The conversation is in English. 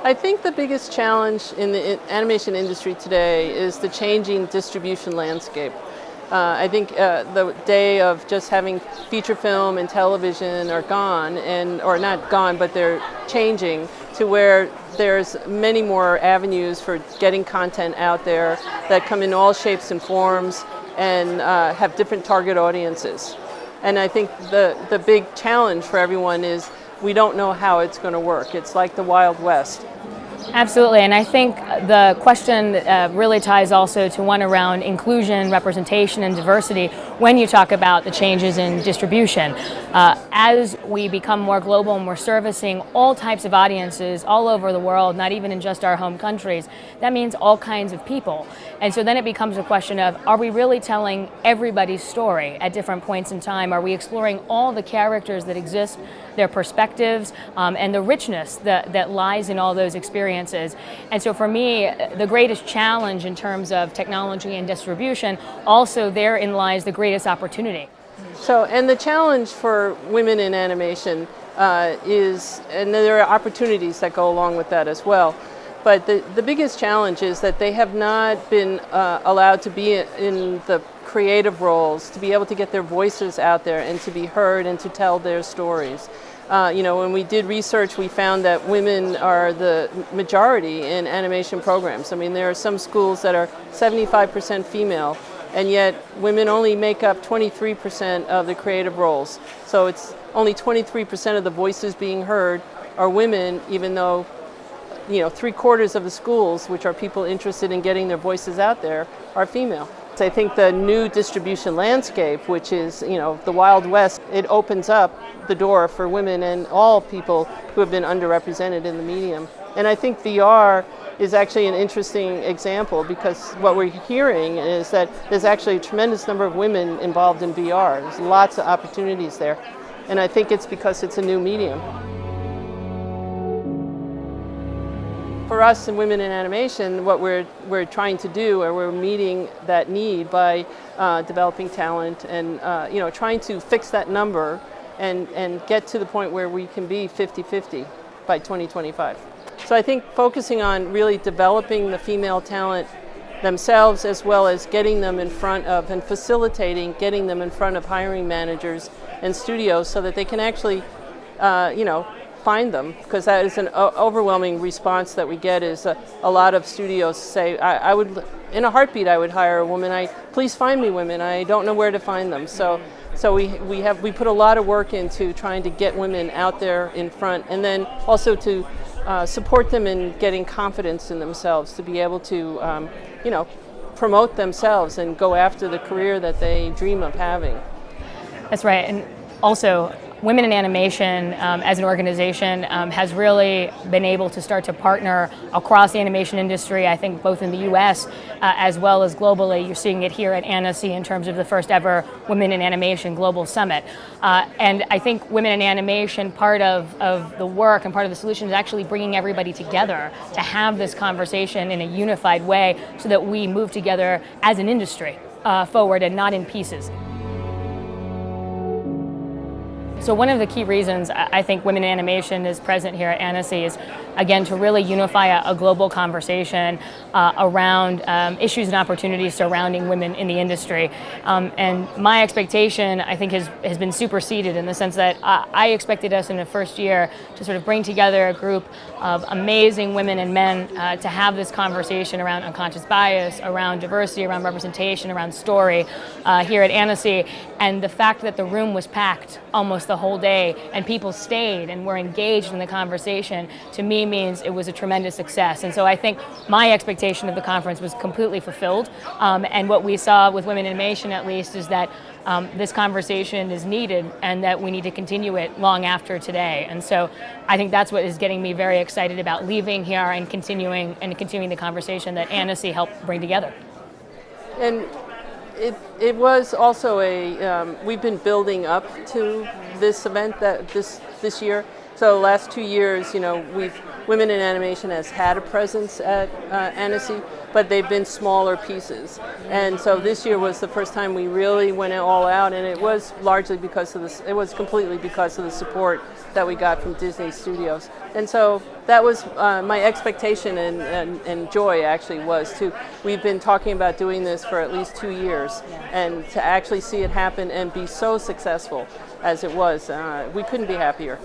I think the biggest challenge in the animation industry today is the changing distribution landscape. I think the day of just having feature film and television are gone, or not gone, but they're changing to where there's many more avenues for getting content out there that come in all shapes and forms and have different target audiences. And I think the big challenge for everyone is we don't know how it's going to work. It's like the Wild West. Absolutely, and I think the question really ties also to one around inclusion, representation, and diversity when you talk about the changes in distribution. As we become more global and we're servicing all types of audiences all over the world, not even in just our home countries, that means all kinds of people. And so then it becomes a question of, are we really telling everybody's story at different points in time? Are we exploring all the characters that exist, their perspectives, and the richness that lies in all those experiences? And so for me, the greatest challenge in terms of technology and distribution, also therein lies the greatest opportunity. So, and the challenge for women in animation is, and there are opportunities that go along with that as well, but the biggest challenge is that they have not been allowed to be in the creative roles, to be able to get their voices out there and to be heard and to tell their stories. When we did research, we found that women are the majority in animation programs. I mean, there are some schools that are 75% female, and yet women only make up 23% of the creative roles. So it's only 23% of the voices being heard are women, even though 3/4 of the schools, which are people interested in getting their voices out there, are female. I think the new distribution landscape, which is, the Wild West, it opens up the door for women and all people who have been underrepresented in the medium. And I think VR is actually an interesting example, because what we're hearing is that there's actually a tremendous number of women involved in VR. There's lots of opportunities there. And I think it's because it's a new medium. For us and women in animation, what we're trying to do, or we're meeting that need by developing talent and trying to fix that number and get to the point where we can be 50-50 by 2025. So I think focusing on really developing the female talent themselves, as well as getting them in front of and facilitating getting them in front of hiring managers and studios so that they can actually find them, because that is an overwhelming response that we get. Is a lot of studios say, I would, in a heartbeat, I would hire a woman. Please find me women. I don't know where to find them. So we put a lot of work into trying to get women out there in front, and then also to support them in getting confidence in themselves, to be able to promote themselves and go after the career that they dream of having. That's right, and also Women in Animation as an organization has really been able to start to partner across the animation industry, I think both in the US as well as globally. You're seeing it here at Annecy in terms of the first ever Women in Animation Global Summit. And I think Women in Animation, part of the work and part of the solution is actually bringing everybody together to have this conversation in a unified way so that we move together as an industry forward and not in pieces. So one of the key reasons I think Women in Animation is present here at Annecy is, again, to really unify a global conversation around issues and opportunities surrounding women in the industry. And my expectation, I think, has been superseded in the sense that I expected us in the first year to sort of bring together a group of amazing women and men to have this conversation around unconscious bias, around diversity, around representation, around story here at Annecy. And the fact that the room was packed almost the whole day and people stayed and were engaged in the conversation, to me means it was a tremendous success. And so I think my expectation of the conference was completely fulfilled. And what we saw with Women in Animation, at least, is that this conversation is needed and that we need to continue it long after today. And so I think that's what is getting me very excited about leaving here and continuing the conversation that Annecy helped bring together. And it was also we've been building up to this event this year. So the last 2 years, we've Women in Animation has had a presence at Annecy, but they've been smaller pieces. And so this year was the first time we really went all out, and it was largely because of this. It was completely because of the support that we got from Disney Studios. And so that was my expectation and joy actually was too. We've been talking about doing this for at least 2 years, and to actually see it happen and be so successful as it was, we couldn't be happier.